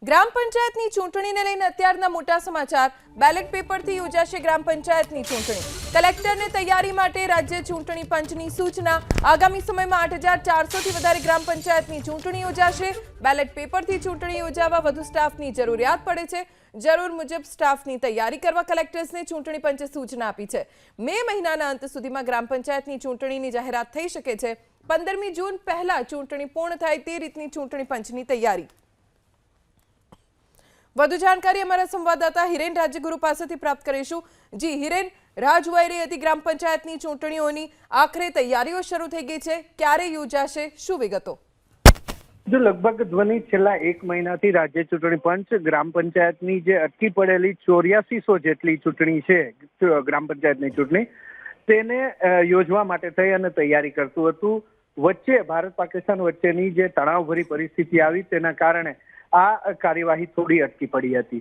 ગ્રામ પંચાયતની ચૂંટણીને લઈને અત્યારના મોટા સમાચાર। બેલેટ પેપરથી યોજાશે ગ્રામ પંચાયતની ચૂંટણી। કલેક્ટરને તૈયારી માટે રાજ્ય ચૂંટણી પંચની સૂચના। આગામી સમયમાં 8400થી વધારે ગ્રામ પંચાયતની ચૂંટણી યોજાશે। બેલેટ પેપરથી ચૂંટણી યોજાવા વધુ સ્ટાફની જરૂરિયાત પડે છે। જરૂર મુજબ સ્ટાફની તૈયારી કરવા કલેક્ટર્સને ચૂંટણી પંચે સૂચના આપી છે। મે મહિનાના અંત સુધીમાં ગ્રામ પંચાયતની ચૂંટણીની જાહેરાત થઈ શકે છે। 15મી જૂન પહેલા ચૂંટણી પૂર્ણ થાય તે રીતની ચૂંટણી પંચની તૈયારી। વધુ જાણકારી અમારા સંવાદદાતા હિરેન રાજ્યગુરુ પાસેથી પ્રાપ્ત કરીશું। જી હિરેન, રાહ જોવાઈ રહી હતી ગ્રામ પંચાયતની ચૂંટણીઓની, આખરે તૈયારીઓ શરૂ થઈ ગઈ છે, ક્યારે યોજાશે, શું વિગતો? જો લગભગ ધ્વનિ છેલ્લા 1 મહિનાથી રાજ્ય ચૂંટણી પંચ ગ્રામ પંચાયતની જે અટકી પડેલી 8400 જેટલી ચૂંટણી છે ગ્રામ પંચાયતની ચૂંટણી તેને યોજવા માટે થઈ અને તૈયારી કરતું હતું। વચ્ચે ભારત પાકિસ્તાન વચ્ચેની જે તણાવભરી પરિસ્થિતિ આવી તેના કારણે આ કાર્યવાહી થોડી અટકી પડી હતી।